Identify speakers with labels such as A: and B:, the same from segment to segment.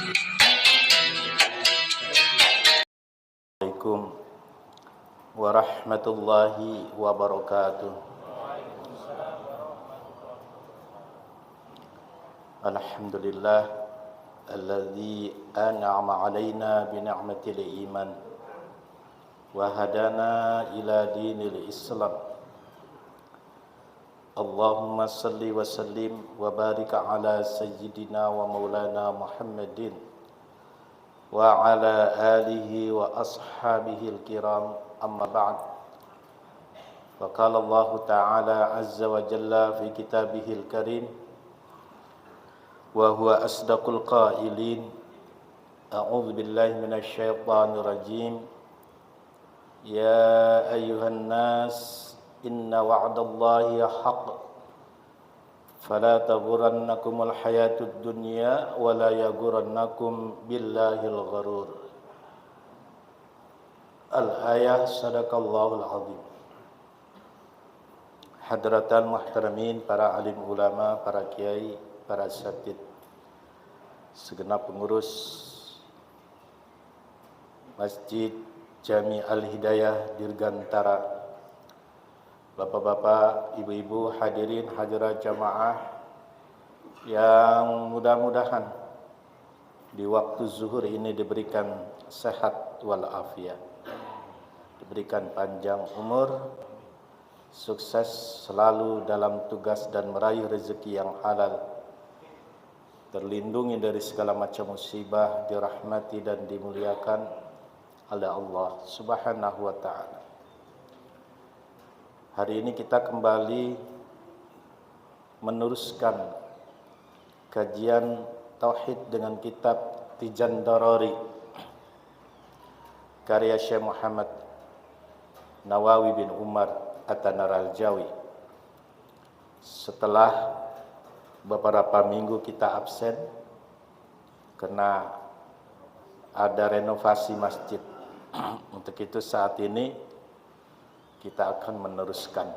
A: Assalamualaikum warahmatullahi wabarakatuh. Alhamdulillah alladzi an'ama 'alaina bi ni'matil iman wa hadana ila dinil Islam. Allahumma salli wa sallim wa barik ala sayyidina wa maulana Muhammadin wa ala alihi wa ashabihi al-kiram, amma ba'd. Wa qala Allah ta'ala azza wa jalla fi kitabihil karim wa huwa asdaqul qailin, a'udzu billahi minasy syaithanir rajim. Ya ayyuhan nas inna wa'dallahi haqq fala taghurrannakumul hayatud dunya wala yaghurrannakum billahil gharur. Al-ayah, sadaqallahul azim. Hadratal muhtaramin, para alim ulama, para kiai, para asatid, segenap pengurus Masjid Jami Al-Hidayah Dirgantara, bapak-bapak, ibu-ibu, hadirin hadirat jamaah yang mudah-mudahan di waktu zuhur ini diberikan sehat walafiat, diberikan panjang umur, sukses selalu dalam tugas dan meraih rezeki yang halal, terlindungi dari segala macam musibah, dirahmati dan dimuliakan oleh Allah Subhanahu wa ta'ala. Hari ini kita kembali meneruskan kajian tauhid dengan kitab Tijan Darari karya Syekh Muhammad Nawawi bin Umar At-Tanar Al-Jawi. Setelah beberapa minggu kita absen karena ada renovasi masjid. Untuk itu saat ini kita akan meneruskan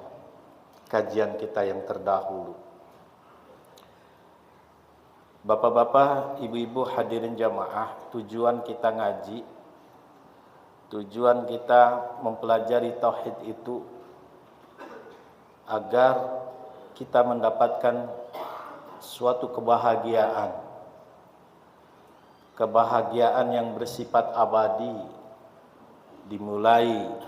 A: kajian kita yang terdahulu. Bapak-bapak, ibu-ibu, hadirin jamaah, tujuan kita ngaji, tujuan kita mempelajari tauhid itu agar kita mendapatkan suatu kebahagiaan. Kebahagiaan yang bersifat abadi, dimulai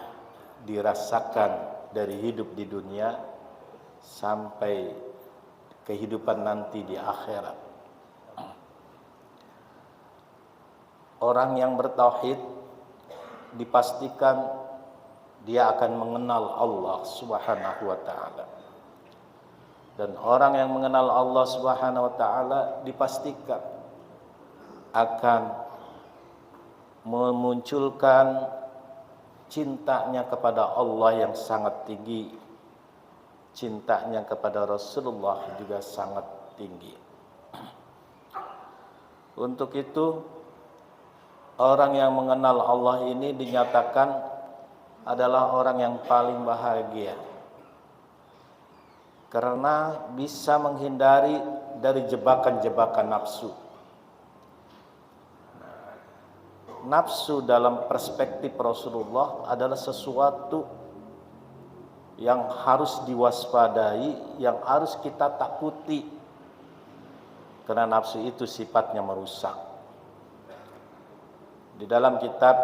A: dirasakan dari hidup di dunia sampai kehidupan nanti di akhirat. Orang yang bertauhid dipastikan dia akan mengenal Allah Subhanahu wa ta'ala. Dan orang yang mengenal Allah Subhanahu wa ta'ala dipastikan akan memunculkan cintanya kepada Allah yang sangat tinggi, cintanya kepada Rasulullah juga sangat tinggi. Untuk itu, orang yang mengenal Allah ini dinyatakan adalah orang yang paling bahagia, karena bisa menghindari dari jebakan-jebakan nafsu. Nafsu dalam perspektif Rasulullah adalah sesuatu yang harus diwaspadai, yang harus kita takuti, karena nafsu itu sifatnya merusak. Di dalam kitab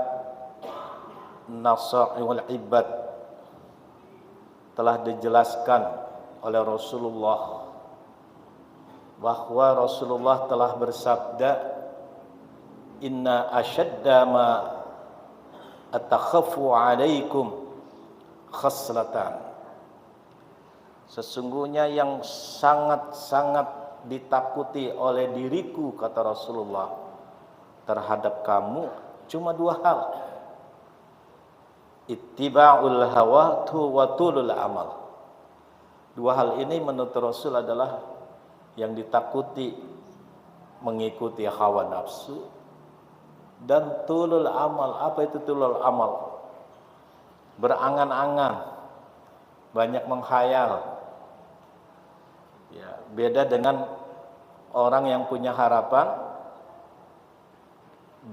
A: Nasaihul Ibad telah dijelaskan oleh Rasulullah bahwa Rasulullah telah bersabda, inna ashadda ma atakhafu alaikum khaslatan. Sesungguhnya yang sangat-sangat ditakuti oleh diriku, kata Rasulullah, terhadap kamu cuma dua hal. Ittiba'ul hawa wa tulul amal. Dua hal ini menurut Rasul adalah yang ditakuti, mengikuti hawa nafsu, dan tulul amal. Apa itu tulul amal? Berangan-angan, banyak menghayal. Ya, beda dengan orang yang punya harapan,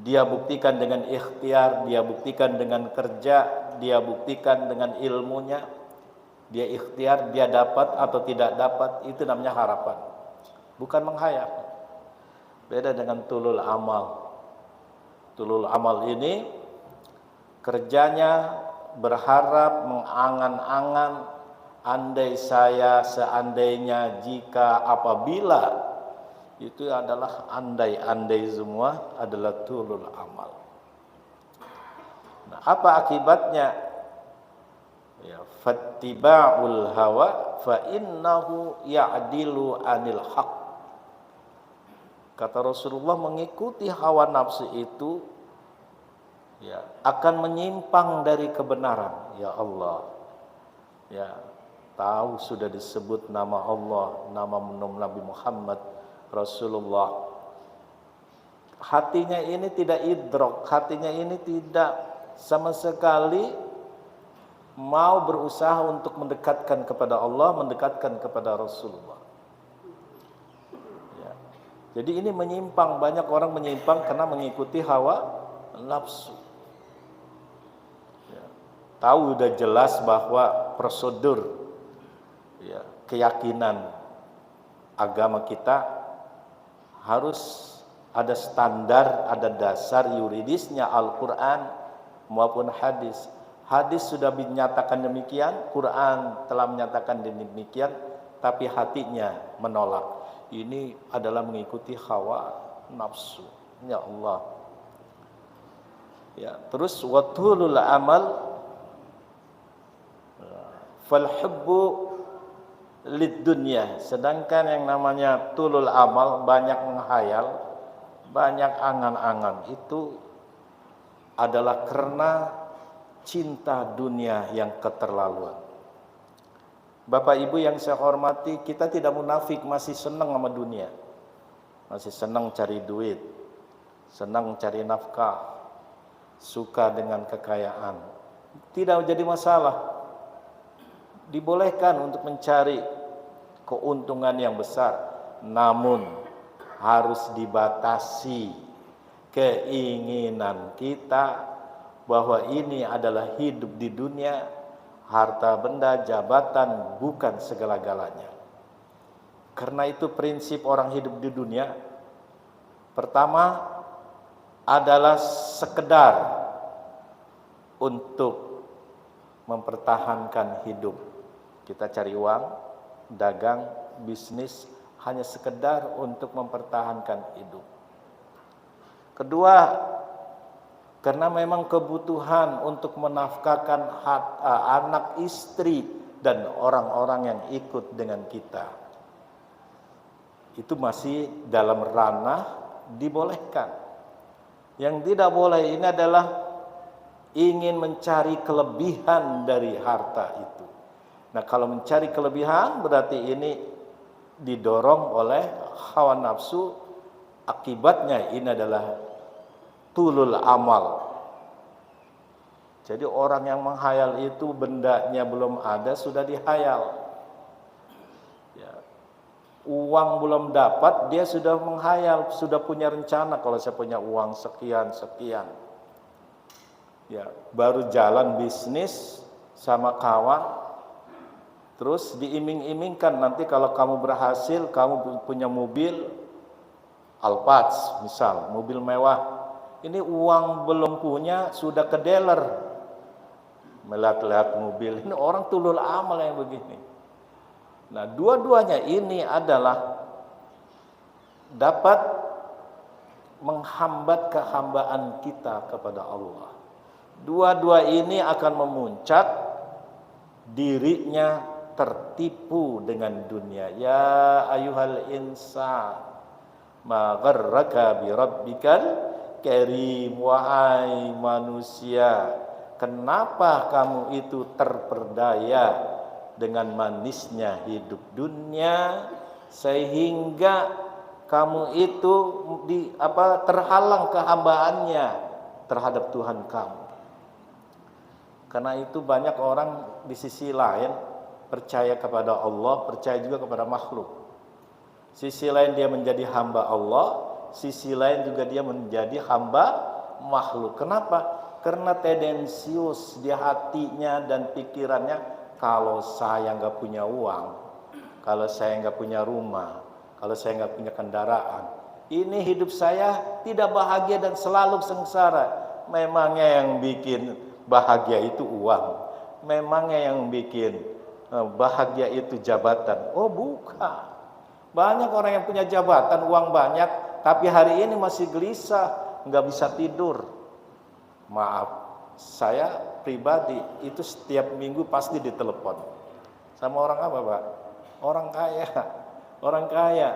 A: dia buktikan dengan ikhtiar, dia buktikan dengan kerja, dia buktikan dengan ilmunya, dia ikhtiar, dia dapat atau tidak dapat, itu namanya harapan, bukan menghayal. Beda dengan tulul amal. Tulul amal ini kerjanya berharap, mengangan-angan, andai saya, seandainya, jika, apabila. Itu adalah andai-andai semua, adalah tulul amal. Nah, apa akibatnya? Ya, fattiba'ul hawa fa innahu ya'dilu 'anil haq. Kata Rasulullah, mengikuti hawa nafsu itu ya akan menyimpang dari kebenaran. Ya Allah, ya tahu sudah disebut nama Allah, nama Nabi Muhammad Rasulullah, hatinya ini tidak idrok, hatinya ini tidak sama sekali mau berusaha untuk mendekatkan kepada Allah, mendekatkan kepada Rasulullah. Ya. Jadi ini menyimpang, banyak orang menyimpang karena mengikuti hawa nafsu. Ya. Tahu sudah jelas bahwa prosedur ya, keyakinan agama kita harus ada standar, ada dasar yuridisnya Al-Quran maupun hadis. Hadis sudah dinyatakan demikian, Quran telah menyatakan demikian, tapi hatinya menolak. Ini adalah mengikuti hawa nafsu. Ya Allah. Ya, terus watulul amal fal hubbu lid dunya. Sedangkan yang namanya tulul amal, banyak menghayal, banyak angan-angan, itu adalah karena cinta dunia yang keterlaluan. Bapak Ibu yang saya hormati, kita tidak munafik, masih senang sama dunia, masih senang cari duit, senang cari nafkah, suka dengan kekayaan, tidak jadi masalah. Dibolehkan untuk mencari keuntungan yang besar, namun harus dibatasi keinginan kita bahwa ini adalah hidup di dunia, harta benda, jabatan bukan segala-galanya. Karena itu prinsip orang hidup di dunia pertama adalah sekedar untuk mempertahankan hidup. Kita cari uang, dagang, bisnis, hanya sekedar untuk mempertahankan hidup. Kedua, karena memang kebutuhan untuk menafkahkan anak, istri, dan orang-orang yang ikut dengan kita. Itu masih dalam ranah dibolehkan. Yang tidak boleh ini adalah ingin mencari kelebihan dari harta itu. Nah, kalau mencari kelebihan berarti ini didorong oleh hawa nafsu, akibatnya ini adalah tulul amal. Jadi orang yang menghayal itu bendanya belum ada sudah dihayal. Ya. Uang belum dapat dia sudah menghayal, sudah punya rencana, kalau saya punya uang sekian. Ya, baru jalan bisnis sama kawan, terus diiming-imingkan nanti kalau kamu berhasil, kamu punya mobil Alphard misal, mobil mewah. Ini uang belum punya, sudah ke dealer melihat-lihat mobil. Ini orang tulul amal yang begini. Nah, dua-duanya ini adalah dapat menghambat kehambaan kita kepada Allah. Dua-dua ini akan memuncak dirinya tertipu dengan dunia. Ya ayyuhal insan, ma gharraka bi rabbikal karim. Wahai manusia, kenapa kamu itu terperdaya dengan manisnya hidup dunia sehingga kamu itu terhalang kehambaannya terhadap Tuhan kamu. Karena itu banyak orang di sisi lain percaya kepada Allah, percaya juga kepada makhluk. Sisi lain dia menjadi hamba Allah, sisi lain juga dia menjadi hamba makhluk. Kenapa? Karena tendensius di hatinya dan pikirannya, kalau saya nggak punya uang, kalau saya nggak punya rumah, kalau saya nggak punya kendaraan, ini hidup saya tidak bahagia dan selalu sengsara. Memangnya yang bikin bahagia itu uang? Memangnya yang bikin bahagia itu jabatan? Oh bukan. Banyak orang yang punya jabatan, uang banyak, tapi hari ini masih gelisah, nggak bisa tidur. Maaf, saya pribadi itu setiap minggu pasti ditelepon. Sama orang apa, Pak? Orang kaya. Orang kaya.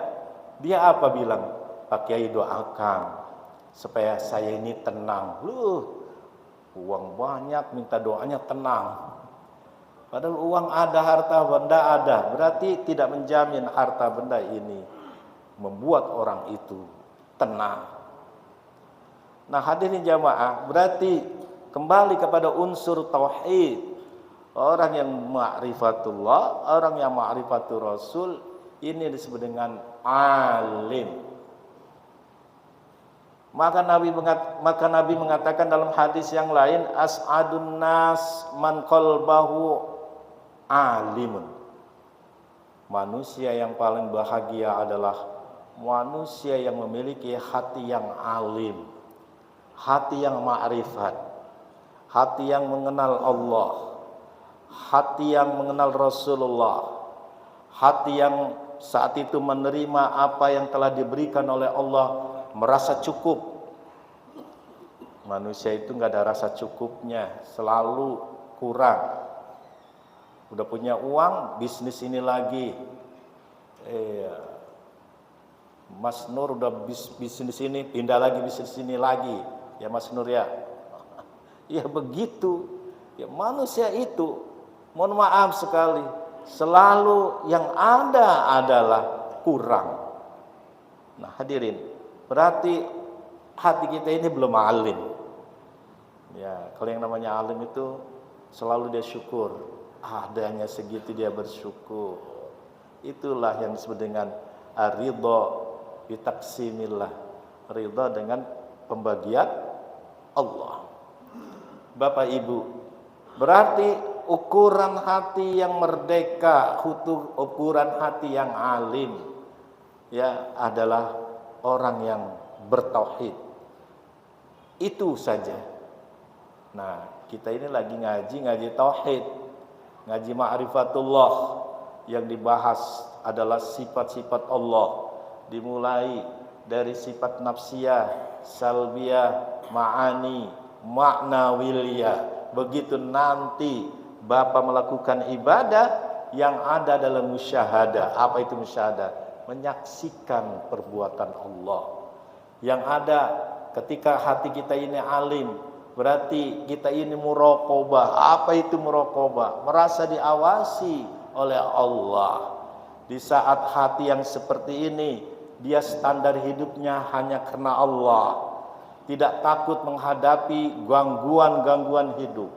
A: Dia apa bilang? Pak Kiai doakan supaya saya ini tenang. Uang banyak, minta doanya tenang. Padahal uang ada, harta benda ada. Berarti tidak menjamin harta benda ini membuat orang itu tenang. Nah hadirin jamaah, berarti kembali kepada unsur tauhid. Orang yang ma'rifatullah, orang yang ma'rifatul Rasul, ini disebut dengan alim. Maka Nabi mengatakan dalam hadis yang lain, as'adun nas man qalbahu alimun. Manusia yang paling bahagia adalah manusia yang memiliki hati yang alim, hati yang ma'rifat, hati yang mengenal Allah, hati yang mengenal Rasulullah, hati yang saat itu menerima apa yang telah diberikan oleh Allah, merasa cukup. Manusia itu nggak ada rasa cukupnya, selalu kurang. Udah punya uang, bisnis ini lagi. Mas Nur udah bisnis ini, pindah lagi bisnis ini lagi. Ya Mas Nur ya. Ya begitu. Ya manusia itu, mohon maaf sekali, selalu yang ada adalah kurang. Nah hadirin, berarti hati kita ini belum alim. Ya, kalau yang namanya alim itu selalu dia syukur. Adanya segitu dia bersyukur. Itulah yang disebut dengan ridha bi taqsimillah. Ridha dengan pembagian Allah. Bapak Ibu, berarti ukuran hati yang merdeka, ukuran hati yang alim, ya adalah orang yang bertauhid. Itu saja. Nah, kita ini lagi ngaji tauhid, ngaji ma'rifatullah. Yang dibahas adalah sifat-sifat Allah, dimulai dari sifat nafsiyah, salbiyah, ma'ani, maknawiyah. Begitu nanti Bapak melakukan ibadah yang ada dalam musyahadah. Apa itu musyahadah? Menyaksikan perbuatan Allah. Yang ada ketika hati kita ini alim, berarti kita ini muraqabah. Apa itu muraqabah? Merasa diawasi oleh Allah. Di saat hati yang seperti ini, dia standar hidupnya hanya karena Allah, tidak takut menghadapi gangguan-gangguan hidup.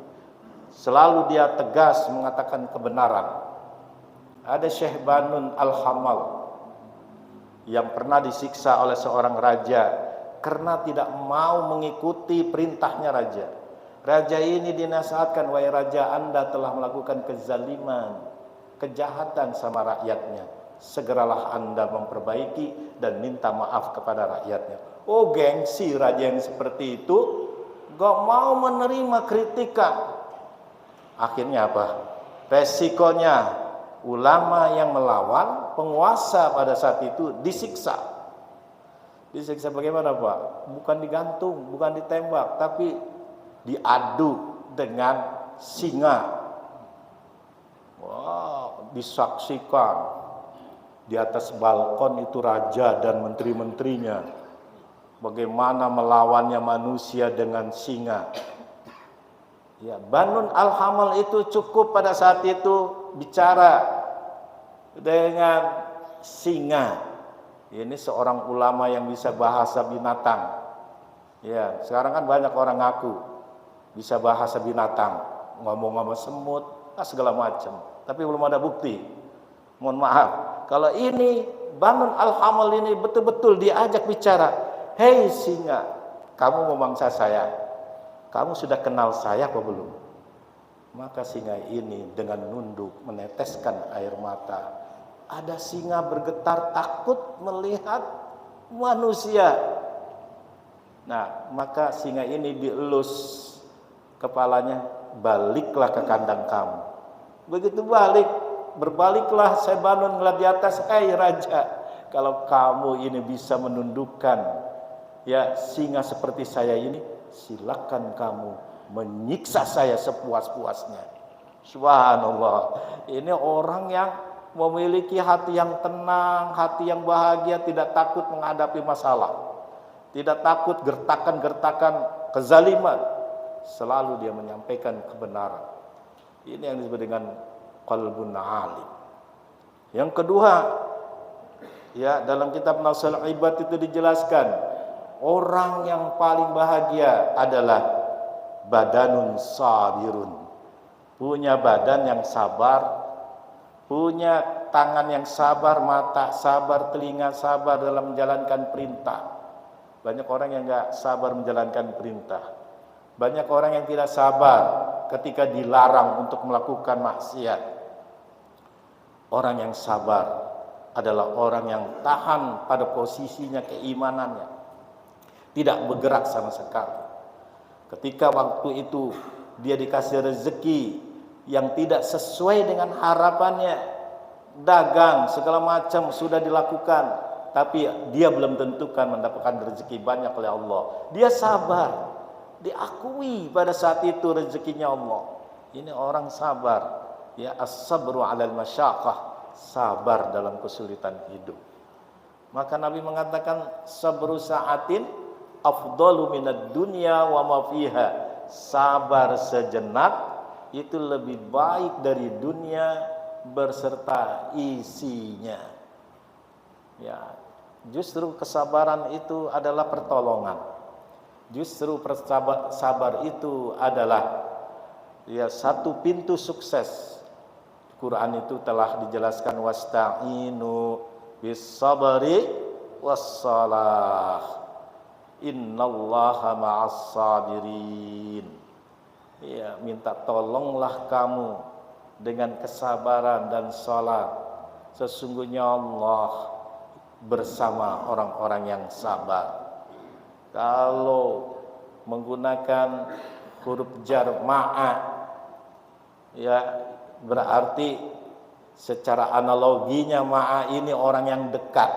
A: Selalu dia tegas mengatakan kebenaran. Ada Syekh Banun Al-Hamal yang pernah disiksa oleh seorang raja karena tidak mau mengikuti perintahnya raja. Raja ini dinasihatkan, wahai raja, Anda telah melakukan kezaliman, kejahatan sama rakyatnya. Segeralah Anda memperbaiki dan minta maaf kepada rakyatnya. Oh gengsi raja yang seperti itu, gak mau menerima kritikan. Akhirnya apa? Resikonya ulama yang melawan penguasa pada saat itu disiksa. Disiksa bagaimana Pak? Bukan digantung, bukan ditembak, tapi diadu dengan singa. Wow, disaksikan di atas balkon itu raja dan menteri-menterinya, bagaimana melawannya manusia dengan singa. Ya, Banun Al-Hamal itu cukup pada saat itu bicara dengan singa. Ini seorang ulama yang bisa bahasa binatang. Ya, sekarang kan banyak orang ngaku bisa bahasa binatang, ngomong-ngomong semut, segala macam. Tapi belum ada bukti. Mohon maaf, kalau ini Banun Al-Hamal ini betul-betul diajak bicara, "Hei singa, kamu memangsa saya. Kamu sudah kenal saya apa belum?" Maka singa ini dengan nunduk meneteskan air mata. Ada singa bergetar takut melihat manusia. Nah, maka singa ini dielus kepalanya, "Baliklah ke kandang kamu." Begitu berbaliklah Sebanun ngeliat di atas, "Hei raja, kalau kamu ini bisa menundukkan ya singa seperti saya ini, silakan kamu menyiksa saya sepuas-puasnya." Subhanallah. Ini orang yang memiliki hati yang tenang, hati yang bahagia, tidak takut menghadapi masalah, tidak takut gertakan-gertakan kezaliman, selalu dia menyampaikan kebenaran. Ini yang disebut dengan qalbun alim. Yang kedua, ya dalam kitab Nasul Ibad itu dijelaskan, orang yang paling bahagia adalah badanun sabirun, punya badan yang sabar, punya tangan yang sabar, mata sabar, telinga sabar dalam menjalankan perintah. Banyak orang yang enggak sabar menjalankan perintah. Banyak orang yang tidak sabar ketika dilarang untuk melakukan maksiat. Orang yang sabar adalah orang yang tahan pada posisinya, keimanannya, tidak bergerak sama sekali. Ketika waktu itu dia dikasih rezeki yang tidak sesuai dengan harapannya, dagang segala macam sudah dilakukan, tapi dia belum tentukan mendapatkan rezeki banyak oleh Allah. Dia sabar, diakui pada saat itu rezekinya Allah. Ini orang sabar. Ya, as-sabru 'alal masyaqqah, sabar dalam kesulitan hidup. Maka Nabi mengatakan, sabru sa'atin afdalu minad dunya wa ma fiha. Sabar sejenak itu lebih baik dari dunia berserta isinya. Ya, justru kesabaran itu adalah pertolongan. Justru sabar itu adalah ya satu pintu sukses. Quran itu telah dijelaskan, wasta'inu bis sabri wassalah, innallaha ma'as sabirin. Ya, minta tolonglah kamu dengan kesabaran dan salat. Sesungguhnya Allah bersama orang-orang yang sabar. Kalau menggunakan huruf jar ma'a, ya berarti secara analoginya ma'a ini orang yang dekat.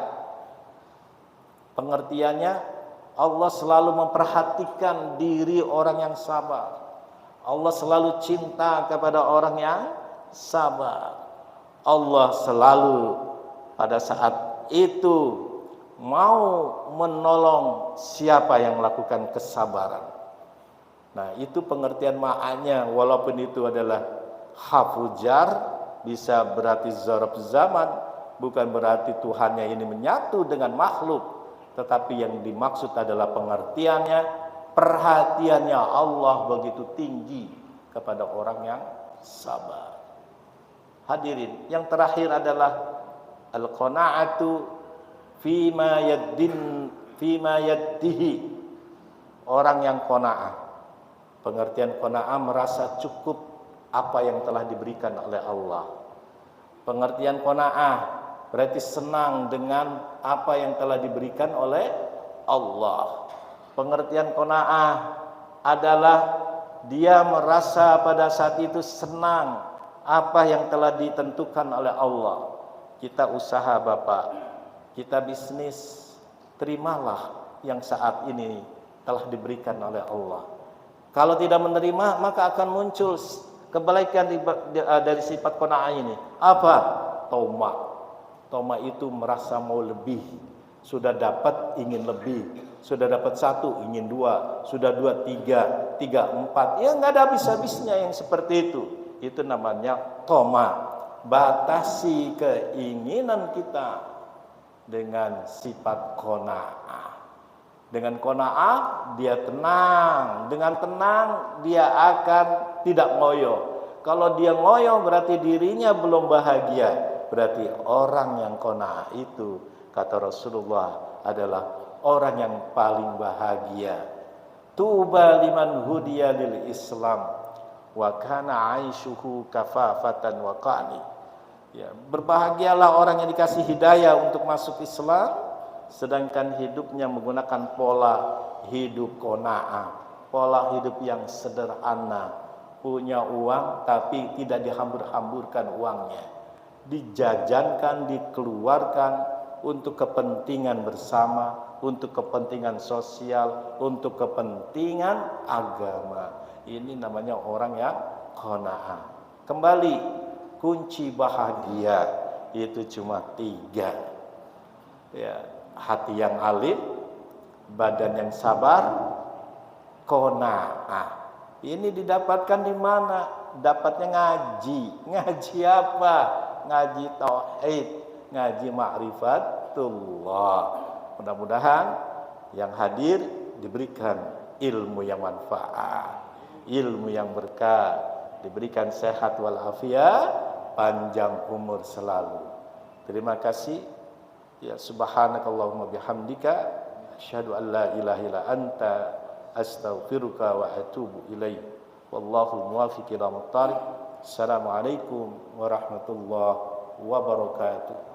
A: Pengertiannya, Allah selalu memperhatikan diri orang yang sabar. Allah selalu cinta kepada orang yang sabar. Allah selalu pada saat itu mau menolong siapa yang melakukan kesabaran. Nah, itu pengertian ma'anya. Walaupun itu adalah hafujar, bisa berarti zarab zaman, bukan berarti Tuhannya ini menyatu dengan makhluk, tetapi yang dimaksud adalah pengertiannya, perhatiannya Allah begitu tinggi kepada orang yang sabar. Hadirin, yang terakhir adalah al-qanaatu fima yaddihi. Orang yang qanaah, pengertian qanaah merasa cukup apa yang telah diberikan oleh Allah. Pengertian qanaah berarti senang dengan apa yang telah diberikan oleh Allah. Pengertian qanaah adalah dia merasa pada saat itu senang apa yang telah ditentukan oleh Allah. Kita usaha Bapak, kita bisnis, terimalah yang saat ini telah diberikan oleh Allah. Kalau tidak menerima, maka akan muncul kebalikan dari sifat qanaah ini. Apa? Toma. Toma itu merasa mau lebih. Sudah dapat ingin lebih. Sudah dapat satu ingin dua. Sudah dua tiga, tiga empat. Ya nggak ada habis-habisnya yang seperti itu. Itu namanya toma. Batasi keinginan kita dengan sifat qanaah. Dengan qanaah dia tenang, dengan tenang dia akan tidak ngoyo. Kalau dia ngoyo berarti dirinya belum bahagia. Berarti orang yang qanaah itu, kata Rasulullah, adalah orang yang paling bahagia. Tuba liman hudiya lil Islam wa kana aishuhu kafafatan wa qani. Ya, berbahagialah orang yang dikasih hidayah untuk masuk Islam, sedangkan hidupnya menggunakan pola hidup qanaah, pola hidup yang sederhana, punya uang tapi tidak dihambur-hamburkan uangnya, dijajankan, dikeluarkan untuk kepentingan bersama, untuk kepentingan sosial, untuk kepentingan agama. Ini namanya orang yang qanaah. Kembali, kunci bahagia itu cuma 3. Ya, hati yang alim, badan yang sabar, qanaah. Ini didapatkan di mana? Dapatnya ngaji. Ngaji apa? Ngaji tauhid, ngaji ma'rifatullah. Mudah-mudahan yang hadir diberikan ilmu yang manfaat, ilmu yang berkah, diberikan sehat walafiat, panjang umur selalu. Terima kasih. Ya, subhanakallahumma bihamdika asyhadu an la ilaha illa anta astaghfiruka wa atubu ilaik. Wallahu muwaffiq ila muttariq. Assalamualaikum warahmatullahi wabarakatuh.